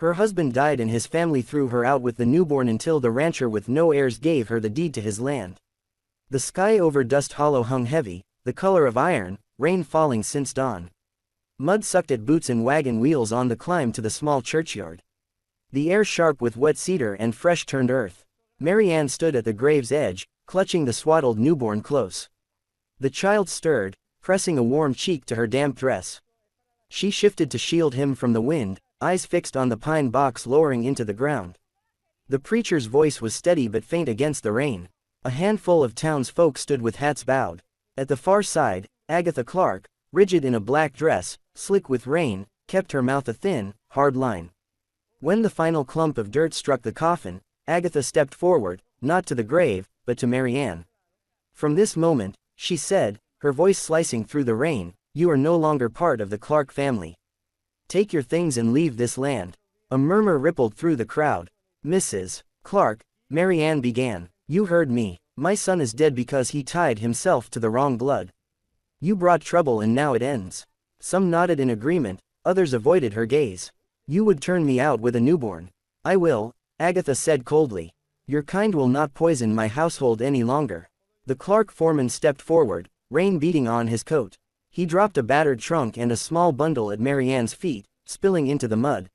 Her husband died and his family threw her out with the newborn until the rancher with no heirs gave her the deed to his land. The sky over Dust Hollow hung heavy, the color of iron, rain falling since dawn. Mud sucked at boots and wagon wheels on the climb to the small churchyard. The air sharp with wet cedar and fresh turned earth. Mary Ann stood at the grave's edge, clutching the swaddled newborn close. The child stirred, pressing a warm cheek to her damp dress. She shifted to shield him from the wind, eyes fixed on the pine box lowering into the ground. The preacher's voice was steady but faint against the rain. A handful of townsfolk stood with hats bowed. At the far side, Agatha Clark, rigid in a black dress, slick with rain, kept her mouth a thin, hard line. When the final clump of dirt struck the coffin, Agatha stepped forward, not to the grave, but to Mary Ann. "From this moment," she said, her voice slicing through the rain, "you are no longer part of the Clark family. Take your things and leave this land." A murmur rippled through the crowd. "Mrs. Clark," Mary Ann began, "you heard me. My son is dead because he tied himself to the wrong blood. You brought trouble and now it ends." Some nodded in agreement, others avoided her gaze. "You would turn me out with a newborn." "I will," Agatha said coldly. "Your kind will not poison my household any longer." The Clark foreman stepped forward, rain beating on his coat. He dropped a battered trunk and a small bundle at Mary Ann's feet, spilling into the mud.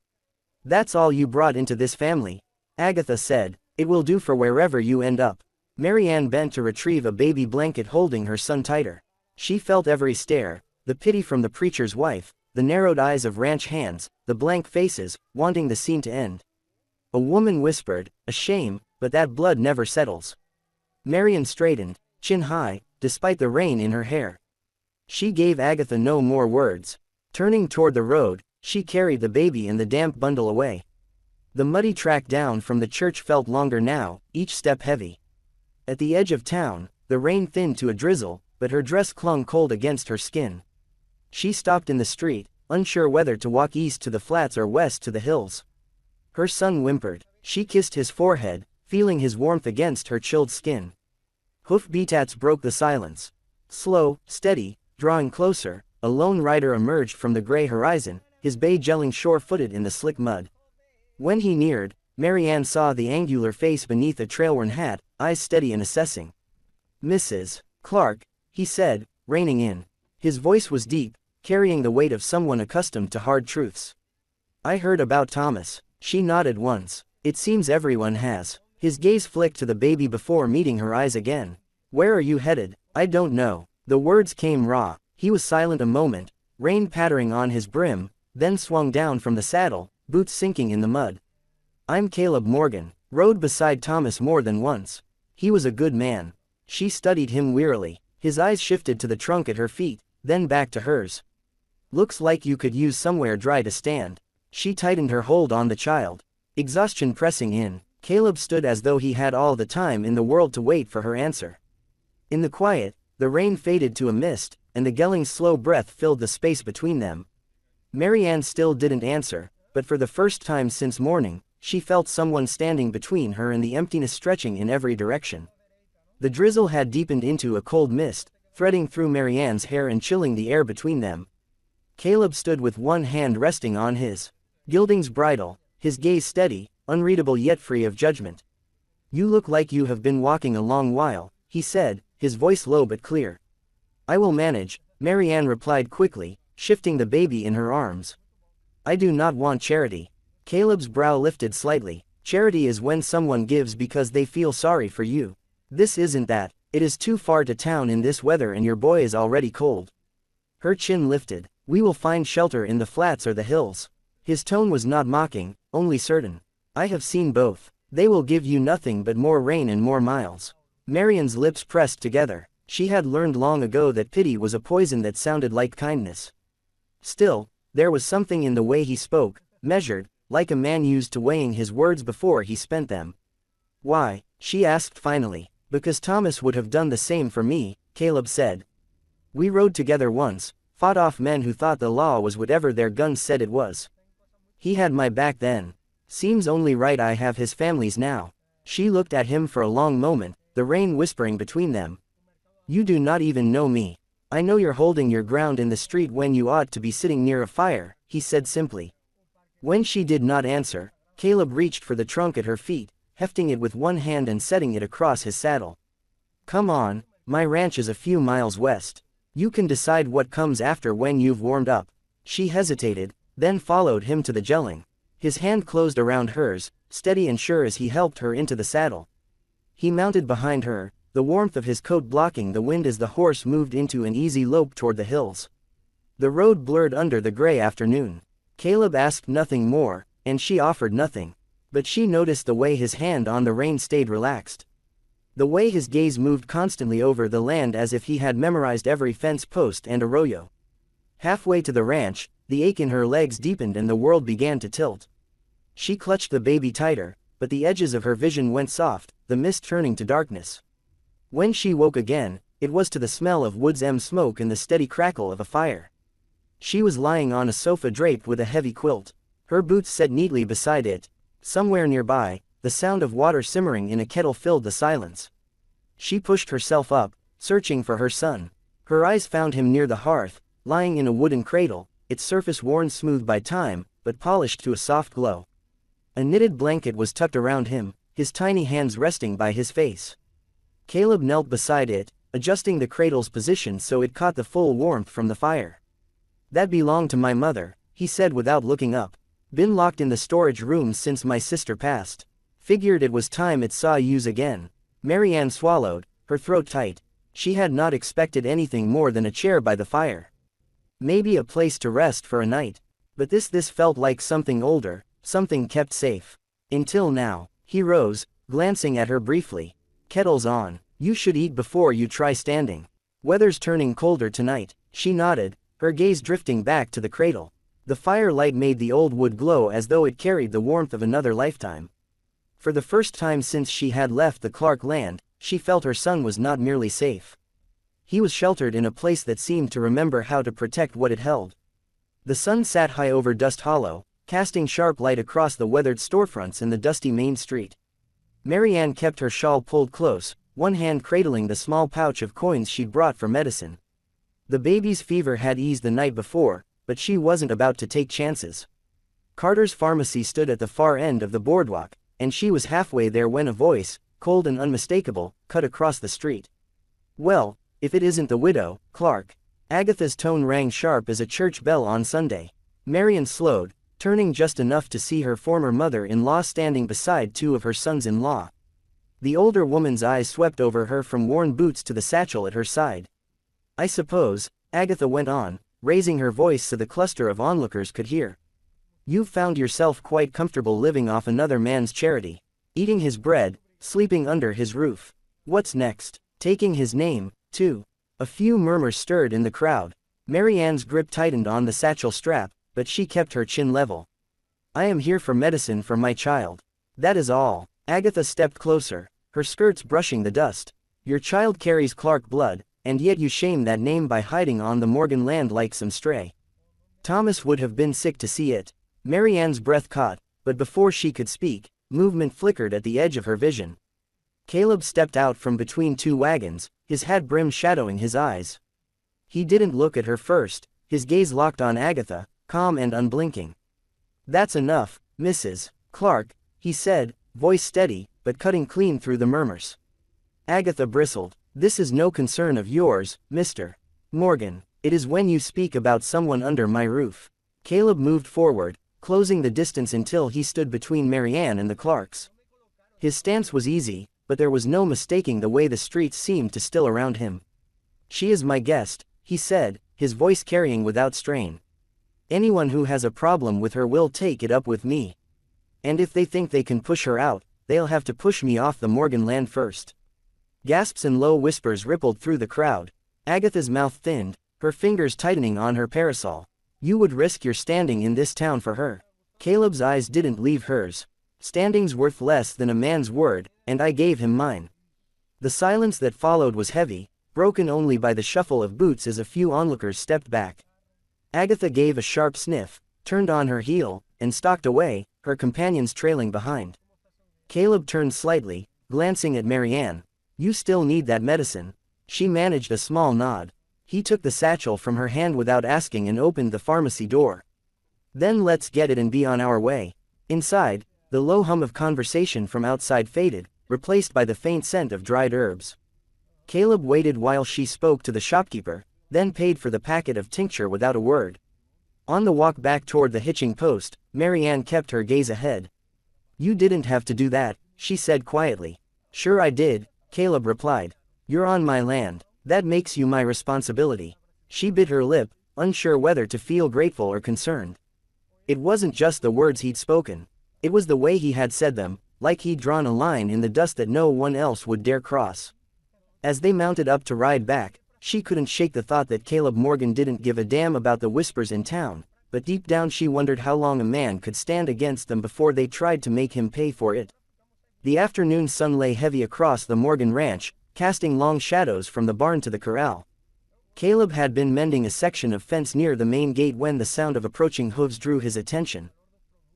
"That's all you brought into this family," Agatha said. "It will do for wherever you end up." Mary Ann bent to retrieve a baby blanket holding her son tighter. She felt every stare, the pity from the preacher's wife, the narrowed eyes of ranch hands, the blank faces, wanting the scene to end. A woman whispered, "A shame, but that blood never settles." Marian straightened, chin high, despite the rain in her hair. She gave Agatha no more words. Turning toward the road, she carried the baby and the damp bundle away. The muddy track down from the church felt longer now, each step heavy. At the edge of town, the rain thinned to a drizzle, but her dress clung cold against her skin. She stopped in the street, unsure whether to walk east to the flats or west to the hills. Her son whimpered. She kissed his forehead, feeling his warmth against her chilled skin. Hoof beats broke the silence. Slow, steady, drawing closer, a lone rider emerged from the gray horizon, his bay gelling sure-footed in the slick mud. When he neared, Mary Ann saw the angular face beneath a trail-worn hat, eyes steady and assessing. "Mrs. Clark," he said, reining in. His voice was deep, carrying the weight of someone accustomed to hard truths. "I heard about Thomas." She nodded once. "It seems everyone has." His gaze flicked to the baby before meeting her eyes again. "Where are you headed?" "I don't know." The words came raw. He was silent a moment, rain pattering on his brim, then swung down from the saddle, boots sinking in the mud. "I'm Caleb Morgan. Rode beside Thomas more than once. He was a good man." She studied him wearily. His eyes shifted to the trunk at her feet, then back to hers. "Looks like you could use somewhere dry to stand." She tightened her hold on the child. Exhaustion pressing in, Caleb stood as though he had all the time in the world to wait for her answer. In the quiet, the rain faded to a mist, and the gelling slow breath filled the space between them. Mary Ann still didn't answer, but for the first time since morning, she felt someone standing between her and the emptiness stretching in every direction. The drizzle had deepened into a cold mist, threading through Mary Ann's hair and chilling the air between them. Caleb stood with one hand resting on his gelding's bridle, his gaze steady, unreadable yet free of judgment. "You look like you have been walking a long while," he said, his voice low but clear. "I will manage," Mary Ann replied quickly, shifting the baby in her arms. "I do not want charity." Caleb's brow lifted slightly. "Charity is when someone gives because they feel sorry for you. This isn't that. It is too far to town in this weather and your boy is already cold." Her chin lifted. "We will find shelter in the flats or the hills." His tone was not mocking, only certain. "I have seen both. They will give you nothing but more rain and more miles." Marian's lips pressed together. She had learned long ago that pity was a poison that sounded like kindness. Still, there was something in the way he spoke, measured, like a man used to weighing his words before he spent them. "Why?" she asked finally. "Because Thomas would have done the same for me," Caleb said. "We rode together once, fought off men who thought the law was whatever their guns said it was. He had my back then. Seems only right I have his family's now." She looked at him for a long moment, the rain whispering between them. "You do not even know me. I know you're holding your ground in the street when you ought to be sitting near a fire," he said simply. When she did not answer, Caleb reached for the trunk at her feet, hefting it with one hand and setting it across his saddle. Come on, my ranch is a few miles west. You can decide what comes after when you've warmed up. She hesitated, then followed him to the gelling. His hand closed around hers, steady and sure as he helped her into the saddle. He mounted behind her, the warmth of his coat blocking the wind as the horse moved into an easy lope toward the hills. The road blurred under the gray afternoon. Caleb asked nothing more, and she offered nothing. But she noticed the way his hand on the rein stayed relaxed. The way his gaze moved constantly over the land as if he had memorized every fence post and arroyo. Halfway to the ranch, the ache in her legs deepened and the world began to tilt. She clutched the baby tighter, but the edges of her vision went soft, the mist turning to darkness. When she woke again, it was to the smell of wood's smoke and the steady crackle of a fire. She was lying on a sofa draped with a heavy quilt. Her boots set neatly beside it. Somewhere nearby, the sound of water simmering in a kettle filled the silence. She pushed herself up, searching for her son. Her eyes found him near the hearth, lying in a wooden cradle, its surface worn smooth by time, but polished to a soft glow. A knitted blanket was tucked around him, his tiny hands resting by his face. Caleb knelt beside it, adjusting the cradle's position so it caught the full warmth from the fire. That belonged to my mother, he said without looking up. Been locked in the storage room since my sister passed. Figured it was time it saw use again. Marianne swallowed, her throat tight. She had not expected anything more than a chair by the fire. Maybe a place to rest for a night. But this felt like something older, something kept safe. Until now. He rose, glancing at her briefly. Kettle's on. You should eat before you try standing. Weather's turning colder tonight. She nodded, her gaze drifting back to the cradle. The firelight made the old wood glow as though it carried the warmth of another lifetime. For the first time since she had left the Clark land, she felt her son was not merely safe. He was sheltered in a place that seemed to remember how to protect what it held. The sun sat high over Dust Hollow, casting sharp light across the weathered storefronts and the dusty main street. Marianne kept her shawl pulled close, one hand cradling the small pouch of coins she'd brought for medicine. The baby's fever had eased the night before, but she wasn't about to take chances. Carter's pharmacy stood at the far end of the boardwalk, and she was halfway there when a voice, cold and unmistakable, cut across the street. Well, if it isn't the widow, Clark. Agatha's tone rang sharp as a church bell on Sunday. Marian slowed, turning just enough to see her former mother-in-law standing beside two of her sons-in-law. The older woman's eyes swept over her from worn boots to the satchel at her side. I suppose, Agatha went on, raising her voice so the cluster of onlookers could hear. You've found yourself quite comfortable living off another man's charity. Eating his bread, sleeping under his roof. What's next? Taking his name, too. A few murmurs stirred in the crowd. Marianne's grip tightened on the satchel strap, but she kept her chin level. I am here for medicine for my child. That is all. Agatha stepped closer, her skirts brushing the dust. Your child carries Clark blood, and yet you shame that name by hiding on the Morgan land like some stray. Thomas would have been sick to see it. Marianne's breath caught, but before she could speak, movement flickered at the edge of her vision. Caleb stepped out from between two wagons, his hat brim shadowing his eyes. He didn't look at her first, his gaze locked on Agatha, calm and unblinking. That's enough, Mrs. Clark, he said, voice steady, but cutting clean through the murmurs. Agatha bristled. This is no concern of yours, Mr. Morgan. It is when you speak about someone under my roof. Caleb moved forward, closing the distance until he stood between Marianne and the Clarks. His stance was easy, but there was no mistaking the way the streets seemed to still around him. She is my guest, he said, his voice carrying without strain. Anyone who has a problem with her will take it up with me. And if they think they can push her out, they'll have to push me off the Morgan land first. Gasps and low whispers rippled through the crowd. Agatha's mouth thinned, her fingers tightening on her parasol. You would risk your standing in this town for her. Caleb's eyes didn't leave hers. Standing's worth less than a man's word, and I gave him mine. The silence that followed was heavy, broken only by the shuffle of boots as a few onlookers stepped back. Agatha gave a sharp sniff, turned on her heel, and stalked away, her companions trailing behind. Caleb turned slightly, glancing at Marianne. You still need that medicine. She managed a small nod. He took the satchel from her hand without asking and opened the pharmacy door. Then let's get it and be on our way. Inside, the low hum of conversation from outside faded, replaced by the faint scent of dried herbs. Caleb waited while she spoke to the shopkeeper, then paid for the packet of tincture without a word. On the walk back toward the hitching post, Marianne kept her gaze ahead. You didn't have to do that, she said quietly. Sure I did, Caleb replied. You're on my land, that makes you my responsibility. She bit her lip, unsure whether to feel grateful or concerned. It wasn't just the words he'd spoken. It was the way he had said them, like he'd drawn a line in the dust that no one else would dare cross. As they mounted up to ride back, she couldn't shake the thought that Caleb Morgan didn't give a damn about the whispers in town, but deep down she wondered how long a man could stand against them before they tried to make him pay for it. The afternoon sun lay heavy across the Morgan ranch, casting long shadows from the barn to the corral. Caleb had been mending a section of fence near the main gate when the sound of approaching hooves drew his attention.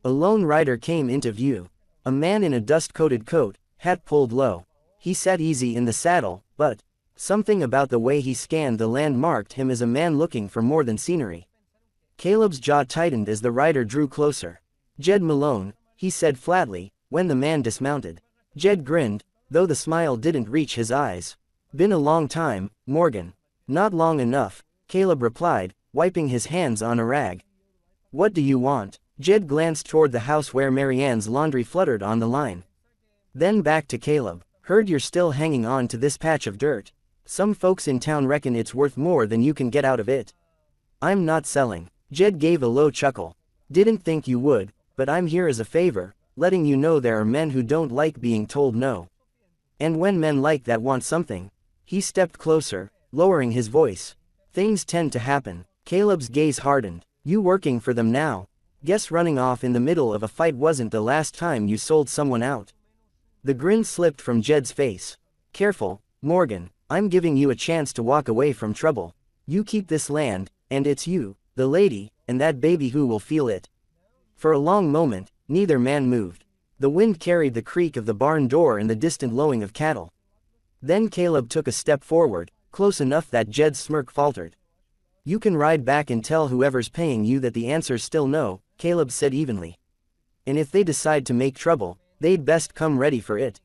A lone rider came into view. A man in a dust-coated coat, hat pulled low. He sat easy in the saddle, but something about the way he scanned the land marked him as a man looking for more than scenery. Caleb's jaw tightened as the rider drew closer. Jed Malone, he said flatly, when the man dismounted. Jed grinned, though the smile didn't reach his eyes. Been a long time, Morgan. Not long enough, Caleb replied, wiping his hands on a rag. What do you want? Jed glanced toward the house where Marianne's laundry fluttered on the line. Then back to Caleb. Heard you're still hanging on to this patch of dirt. Some folks in town reckon it's worth more than you can get out of it. I'm not selling. Jed gave a low chuckle. Didn't think you would, but I'm here as a favor, letting you know there are men who don't like being told no. And when men like that want something, he stepped closer, lowering his voice. Things tend to happen. Caleb's gaze hardened. You working for them now? Guess running off in the middle of a fight wasn't the last time you sold someone out. The grin slipped from Jed's face. Careful, Morgan, I'm giving you a chance to walk away from trouble. You keep this land, and it's you, the lady, and that baby who will feel it. For a long moment, neither man moved. The wind carried the creak of the barn door and the distant lowing of cattle. Then Caleb took a step forward, close enough that Jed's smirk faltered. You can ride back and tell whoever's paying you that the answer's still no, Caleb said evenly. And if they decide to make trouble, they'd best come ready for it.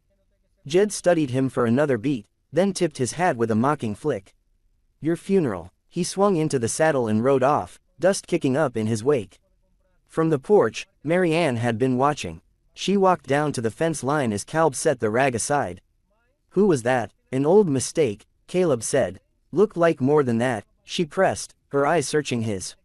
Jed studied him for another beat, then tipped his hat with a mocking flick. Your funeral. He swung into the saddle and rode off, dust kicking up in his wake. From the porch, Marianne had been watching. She walked down to the fence line as Caleb set the rag aside. Who was that? An old mistake, Caleb said. Looked like more than that, she pressed, her eyes searching his.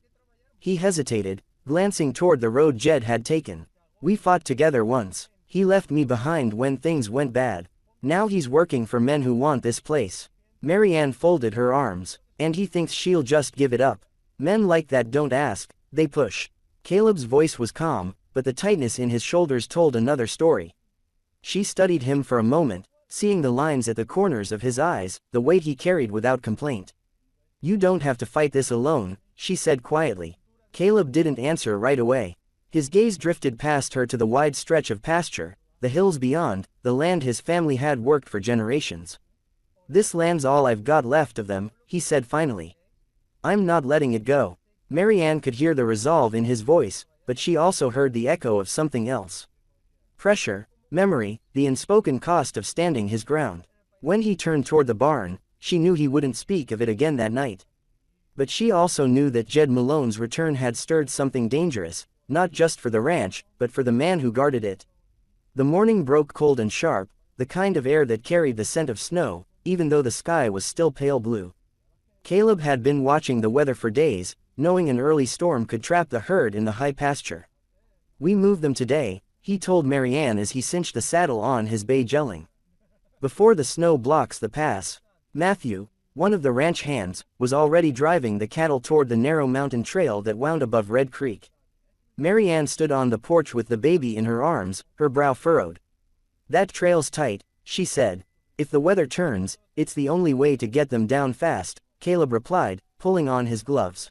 He hesitated, glancing toward the road Jed had taken. We fought together once. He left me behind when things went bad. Now he's working for men who want this place. Marianne folded her arms. And he thinks she'll just give it up. Men like that don't ask, they push. Caleb's voice was calm, but the tightness in his shoulders told another story. She studied him for a moment, seeing the lines at the corners of his eyes, the weight he carried without complaint. You don't have to fight this alone, she said quietly. Caleb didn't answer right away. His gaze drifted past her to the wide stretch of pasture, the hills beyond, the land his family had worked for generations. This land's all I've got left of them, he said finally. I'm not letting it go. Marianne could hear the resolve in his voice, but she also heard the echo of something else. Pressure, memory, the unspoken cost of standing his ground. When he turned toward the barn, she knew he wouldn't speak of it again that night. But she also knew that Jed Malone's return had stirred something dangerous, not just for the ranch, but for the man who guarded it. The morning broke cold and sharp, the kind of air that carried the scent of snow, even though the sky was still pale blue. Caleb had been watching the weather for days, knowing an early storm could trap the herd in the high pasture. We moved them today, he told Marianne as he cinched the saddle on his bay gelling. Before the snow blocks the pass. Matthew, one of the ranch hands, was already driving the cattle toward the narrow mountain trail that wound above Red Creek. Marianne stood on the porch with the baby in her arms, her brow furrowed. That trail's tight, she said. If the weather turns, it's the only way to get them down fast, Caleb replied, pulling on his gloves.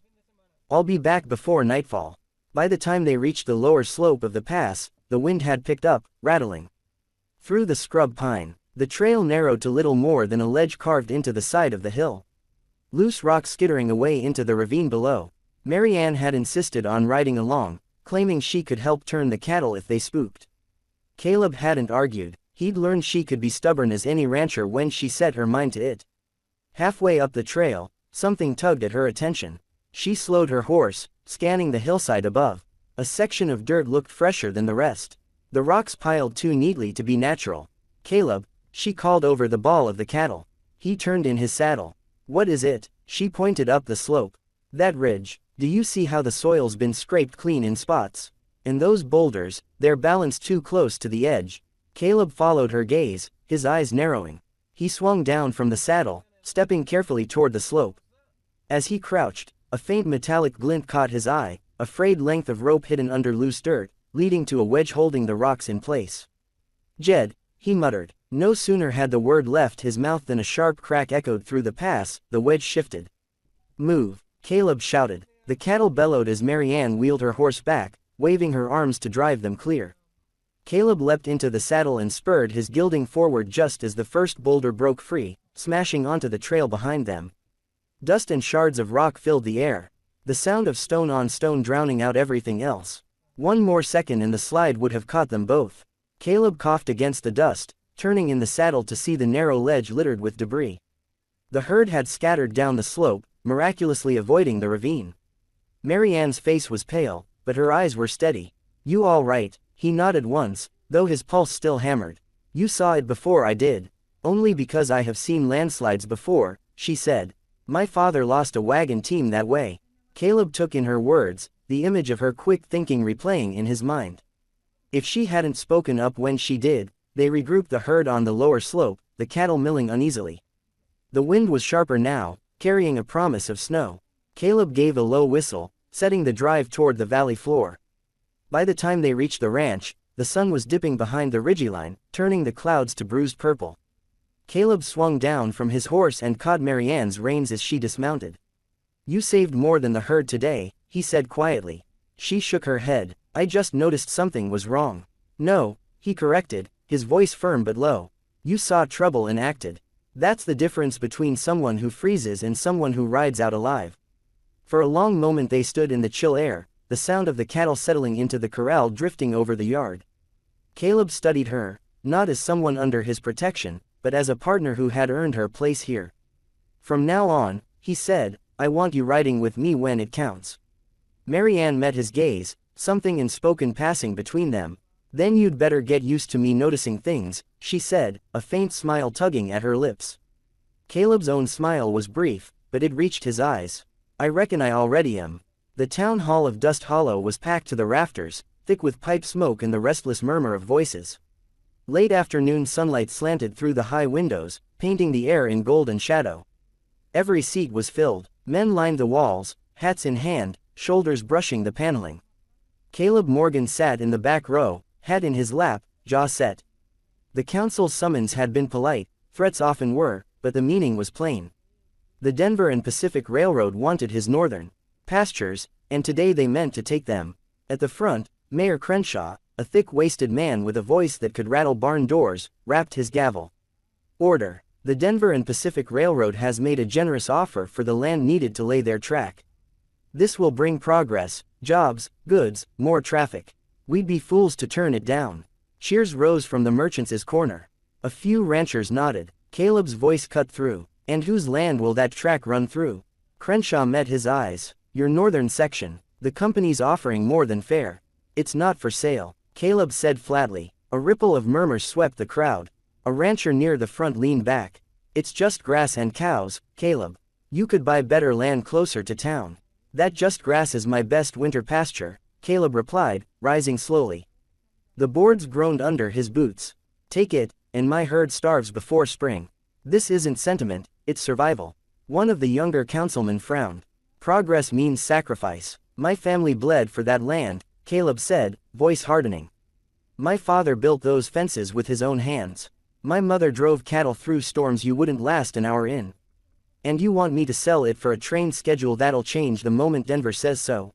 I'll be back before nightfall. By the time they reached the lower slope of the pass, the wind had picked up, rattling. Through the scrub pine, the trail narrowed to little more than a ledge carved into the side of the hill. Loose rocks skittering away into the ravine below. Marianne had insisted on riding along, claiming she could help turn the cattle if they spooked. Caleb hadn't argued. He'd learned she could be stubborn as any rancher when she set her mind to it. Halfway up the trail, something tugged at her attention. She slowed her horse, scanning the hillside above. A section of dirt looked fresher than the rest. The rocks piled too neatly to be natural. "Caleb," she called over the bawl of the cattle. He turned in his saddle. "What is it?" She pointed up the slope. "That ridge. Do you see how the soil's been scraped clean in spots? And those boulders, they're balanced too close to the edge." Caleb followed her gaze, his eyes narrowing. He swung down from the saddle, stepping carefully toward the slope. As he crouched, a faint metallic glint caught his eye, a frayed length of rope hidden under loose dirt, leading to a wedge holding the rocks in place. "Jed," he muttered. No sooner had the word left his mouth than a sharp crack echoed through the pass. The wedge shifted. "Move," Caleb shouted. The cattle bellowed as Marianne wheeled her horse back, waving her arms to drive them clear. Caleb leapt into the saddle and spurred his gelding forward just as the first boulder broke free, smashing onto the trail behind them. Dust and shards of rock filled the air, the sound of stone on stone drowning out everything else. One more second and the slide would have caught them both. Caleb coughed against the dust, turning in the saddle to see the narrow ledge littered with debris. The herd had scattered down the slope, miraculously avoiding the ravine. Marianne's face was pale, but her eyes were steady. "You all right?" He nodded once, though his pulse still hammered. "You saw it before I did." "Only because I have seen landslides before," she said. "My father lost a wagon team that way." Caleb took in her words, the image of her quick thinking replaying in his mind. If she hadn't spoken up when she did, they regrouped the herd on the lower slope, the cattle milling uneasily. The wind was sharper now, carrying a promise of snow. Caleb gave a low whistle, setting the drive toward the valley floor. By the time they reached the ranch, the sun was dipping behind the ridgeline, turning the clouds to bruised purple. Caleb swung down from his horse and caught Marianne's reins as she dismounted. "You saved more than the herd today," he said quietly. She shook her head. "I just noticed something was wrong." "No," he corrected, his voice firm but low. "You saw trouble and acted. That's the difference between someone who freezes and someone who rides out alive." For a long moment they stood in the chill air, the sound of the cattle settling into the corral drifting over the yard. Caleb studied her, not as someone under his protection, but as a partner who had earned her place here. "From now on," he said, "I want you riding with me when it counts." Marianne met his gaze, something unspoken passing between them. "Then you'd better get used to me noticing things," she said, a faint smile tugging at her lips. Caleb's own smile was brief, but it reached his eyes. "I reckon I already am." The town hall of Dust Hollow was packed to the rafters, thick with pipe smoke and the restless murmur of voices. Late afternoon sunlight slanted through the high windows, painting the air in golden shadow. Every seat was filled. Men lined the walls, hats in hand, shoulders brushing the paneling. Caleb Morgan sat in the back row, hat in his lap, jaw set. The council's summons had been polite, threats often were, but the meaning was plain. The Denver and Pacific Railroad wanted his northern pastures, and today they meant to take them. At the front, Mayor Crenshaw, a thick-waisted man with a voice that could rattle barn doors, rapped his gavel. "Order. The Denver and Pacific Railroad has made a generous offer for the land needed to lay their track. This will bring progress, jobs, goods, more traffic. We'd be fools to turn it down." Cheers rose from the merchants' corner. A few ranchers nodded. Caleb's voice cut through. "And whose land will that track run through?" Crenshaw met his eyes. "Your northern section. The company's offering more than fair. It's not for sale," Caleb said flatly. A ripple of murmurs swept the crowd. A rancher near the front leaned back. "It's just grass and cows, Caleb. You could buy better land closer to town." "That just grass is my best winter pasture," Caleb replied, rising slowly. The boards groaned under his boots. "Take it, and my herd starves before spring." "This isn't sentiment, it's survival." One of the younger councilmen frowned. "Progress means sacrifice. My family bled for that land," Caleb said, voice hardening. "My father built those fences with his own hands. My mother drove cattle through storms you wouldn't last an hour in. And you want me to sell it for a train schedule that'll change the moment Denver says so?"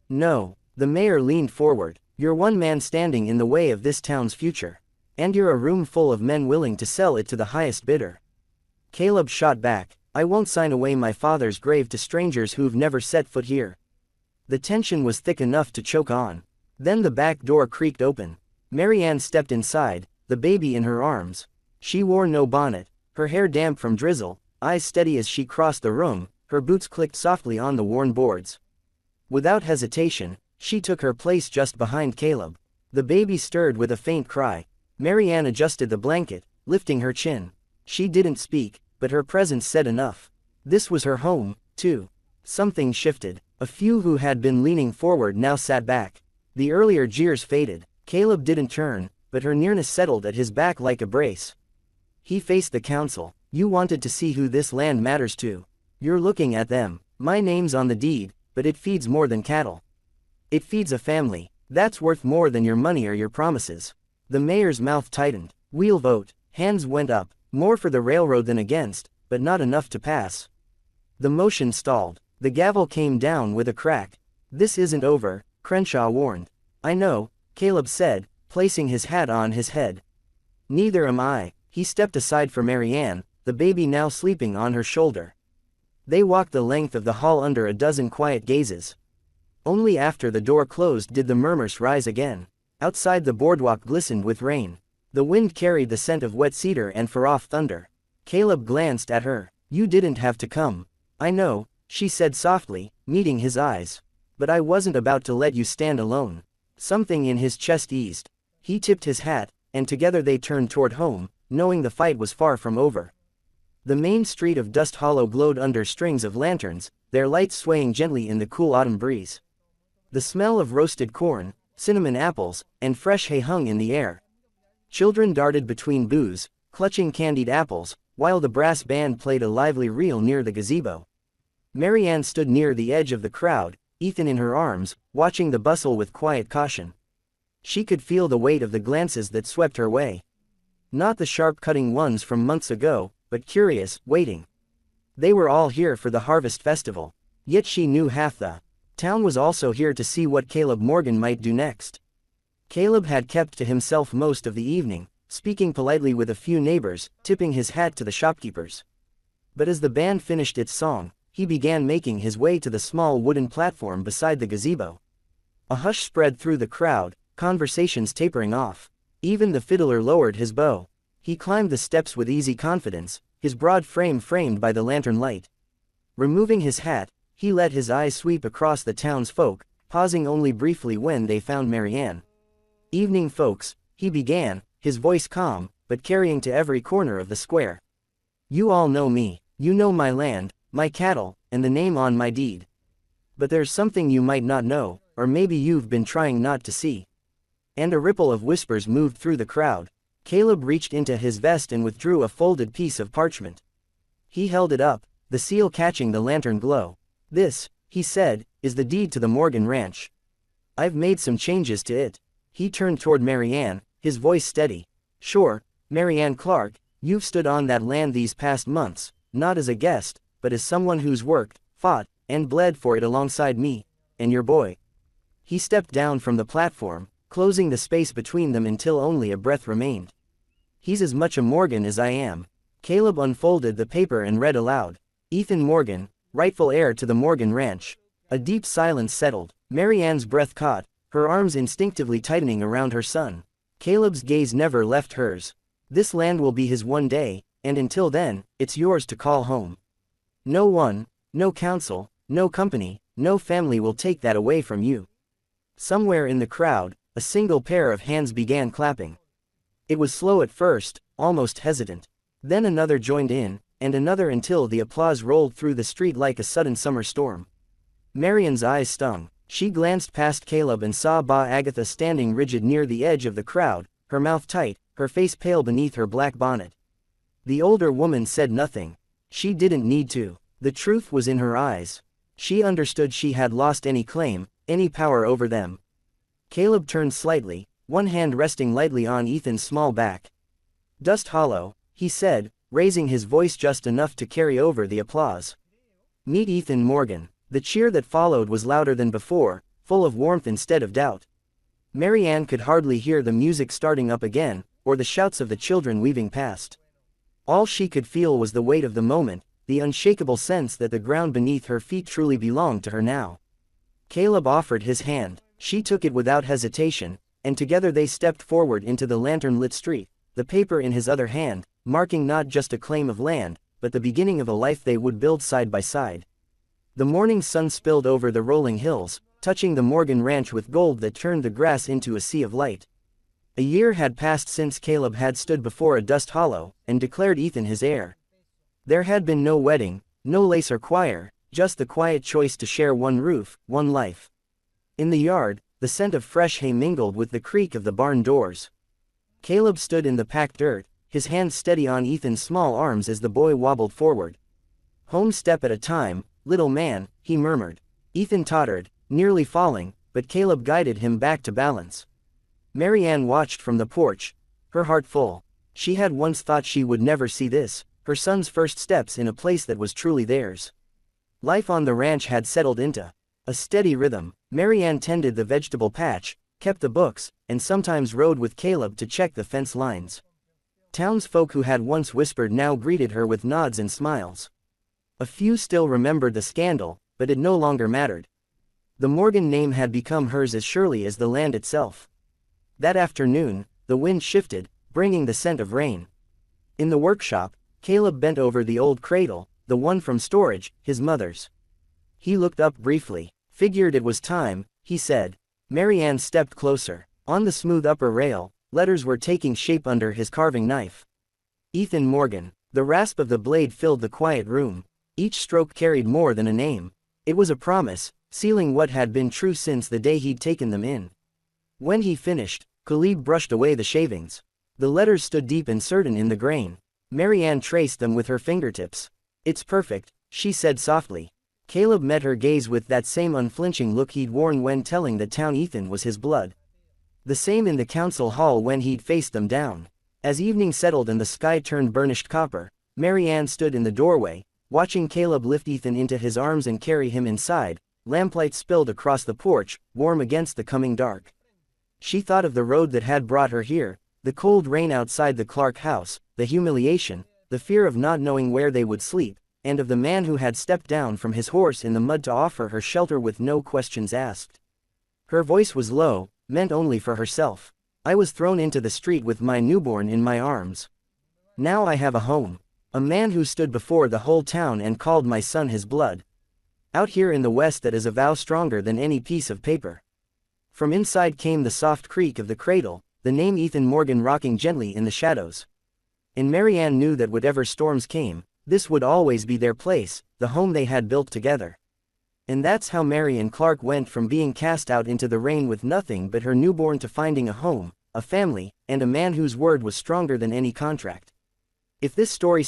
"No." The mayor leaned forward. "You're one man standing in the way of this town's future. And you're a room full of men willing to sell it to the highest bidder." Caleb shot back. "I won't sign away my father's grave to strangers who've never set foot here." The tension was thick enough to choke on. Then the back door creaked open. Marianne stepped inside, the baby in her arms. She wore no bonnet, her hair damp from drizzle, eyes steady as she crossed the room, her boots clicked softly on the worn boards. Without hesitation, she took her place just behind Caleb. The baby stirred with a faint cry. Marianne adjusted the blanket, lifting her chin. She didn't speak, but her presence said enough. This was her home, too. Something shifted. A few who had been leaning forward now sat back. The earlier jeers faded. Caleb didn't turn, but her nearness settled at his back like a brace. He faced the council. You wanted to see who this land matters to. You're looking at them. My name's on the deed, but it feeds more than cattle. It feeds a family. That's worth more than your money or your promises. The mayor's mouth tightened. We'll vote. Hands went up. More for the railroad than against, but not enough to pass. The motion stalled. The gavel came down with a crack. This isn't over, Crenshaw warned. I know, Caleb said, placing his hat on his head. Neither am I. He stepped aside for Marianne, the baby now sleeping on her shoulder. They walked the length of the hall under a dozen quiet gazes. Only after the door closed did the murmurs rise again. Outside the boardwalk glistened with rain. The wind carried the scent of wet cedar and far-off thunder. Caleb glanced at her. You didn't have to come. I know, she said softly, meeting his eyes. But I wasn't about to let you stand alone. Something in his chest eased. He tipped his hat, and together they turned toward home, knowing the fight was far from over. The main street of Dust Hollow glowed under strings of lanterns, their lights swaying gently in the cool autumn breeze. The smell of roasted corn, cinnamon apples, and fresh hay hung in the air. Children darted between booths, clutching candied apples, while the brass band played a lively reel near the gazebo. Marianne stood near the edge of the crowd, Ethan in her arms, watching the bustle with quiet caution. She could feel the weight of the glances that swept her way. Not the sharp-cutting ones from months ago, but curious, waiting. They were all here for the harvest festival. Yet she knew half the town was also here to see what Caleb Morgan might do next. Caleb had kept to himself most of the evening, speaking politely with a few neighbors, tipping his hat to the shopkeepers. But as the band finished its song, he began making his way to the small wooden platform beside the gazebo. A hush spread through the crowd, conversations tapering off. Even the fiddler lowered his bow. He climbed the steps with easy confidence, his broad frame framed by the lantern light. Removing his hat, he let his eyes sweep across the townsfolk, pausing only briefly when they found Marianne. Evening folks, he began, his voice calm, but carrying to every corner of the square. You all know me, you know my land, my cattle, and the name on my deed. But there's something you might not know, or maybe you've been trying not to see. And a ripple of whispers moved through the crowd. Caleb reached into his vest and withdrew a folded piece of parchment. He held it up, the seal catching the lantern glow. This, he said, is the deed to the Morgan Ranch. I've made some changes to it. He turned toward Marianne, his voice steady. Sure, Marianne Clark, you've stood on that land these past months, not as a guest, but as someone who's worked, fought, and bled for it alongside me, and your boy. He stepped down from the platform, closing the space between them until only a breath remained. He's as much a Morgan as I am. Caleb unfolded the paper and read aloud. Ethan Morgan, rightful heir to the Morgan Ranch. A deep silence settled. Marianne's breath caught, her arms instinctively tightening around her son. Caleb's gaze never left hers. This land will be his one day, and until then, it's yours to call home. No one, no council, no company, no family will take that away from you. Somewhere in the crowd, a single pair of hands began clapping. It was slow at first, almost hesitant. Then another joined in, and another until the applause rolled through the street like a sudden summer storm. Marianne's eyes stung. She glanced past Caleb and saw Ba Agatha standing rigid near the edge of the crowd, her mouth tight, her face pale beneath her black bonnet. The older woman said nothing. She didn't need to. The truth was in her eyes. She understood she had lost any claim, any power over them. Caleb turned slightly, one hand resting lightly on Ethan's small back. Dust Hollow, he said, raising his voice just enough to carry over the applause. Meet Ethan Morgan. The cheer that followed was louder than before, full of warmth instead of doubt. Marianne could hardly hear the music starting up again, or the shouts of the children weaving past. All she could feel was the weight of the moment, the unshakable sense that the ground beneath her feet truly belonged to her now. Caleb offered his hand. She took it without hesitation, and together they stepped forward into the lantern-lit street, the paper in his other hand, marking not just a claim of land, but the beginning of a life they would build side by side. The morning sun spilled over the rolling hills, touching the Morgan ranch with gold that turned the grass into a sea of light. A year had passed since Caleb had stood before a dust hollow, and declared Ethan his heir. There had been no wedding, no lace or choir, just the quiet choice to share one roof, one life. In the yard, the scent of fresh hay mingled with the creak of the barn doors. Caleb stood in the packed dirt, his hands steady on Ethan's small arms as the boy wobbled forward. "Home step at a time, little man," he murmured. Ethan tottered, nearly falling, but Caleb guided him back to balance. Mary Ann watched from the porch, her heart full. She had once thought she would never see this, her son's first steps in a place that was truly theirs. Life on the ranch had settled into a steady rhythm. Mary Ann tended the vegetable patch, kept the books, and sometimes rode with Caleb to check the fence lines. Townsfolk who had once whispered now greeted her with nods and smiles. A few still remembered the scandal, but it no longer mattered. The Morgan name had become hers as surely as the land itself. That afternoon, the wind shifted, bringing the scent of rain. In the workshop, Caleb bent over the old cradle, the one from storage, his mother's. He looked up briefly. "Figured it was time," he said. Mary Ann stepped closer. On the smooth upper rail, letters were taking shape under his carving knife. Ethan Morgan. The rasp of the blade filled the quiet room. Each stroke carried more than a name. It was a promise, sealing what had been true since the day he'd taken them in. When he finished, Caleb brushed away the shavings. The letters stood deep and certain in the grain. Mary Ann traced them with her fingertips. "It's perfect," she said softly. Caleb met her gaze with that same unflinching look he'd worn when telling the town Ethan was his blood. The same in the council hall when he'd faced them down. As evening settled and the sky turned burnished copper, Mary Ann stood in the doorway, watching Caleb lift Ethan into his arms and carry him inside. Lamplight spilled across the porch, warm against the coming dark. She thought of the road that had brought her here, the cold rain outside the Clark house, the humiliation, the fear of not knowing where they would sleep, and of the man who had stepped down from his horse in the mud to offer her shelter with no questions asked. Her voice was low, meant only for herself. "I was thrown into the street with my newborn in my arms. Now I have a home. A man who stood before the whole town and called my son his blood. Out here in the West that is a vow stronger than any piece of paper." From inside came the soft creak of the cradle, the name Ethan Morgan rocking gently in the shadows. And Mary Ann knew that whatever storms came, this would always be their place, the home they had built together. And that's how Mary and Clark went from being cast out into the rain with nothing but her newborn to finding a home, a family, and a man whose word was stronger than any contract. If this story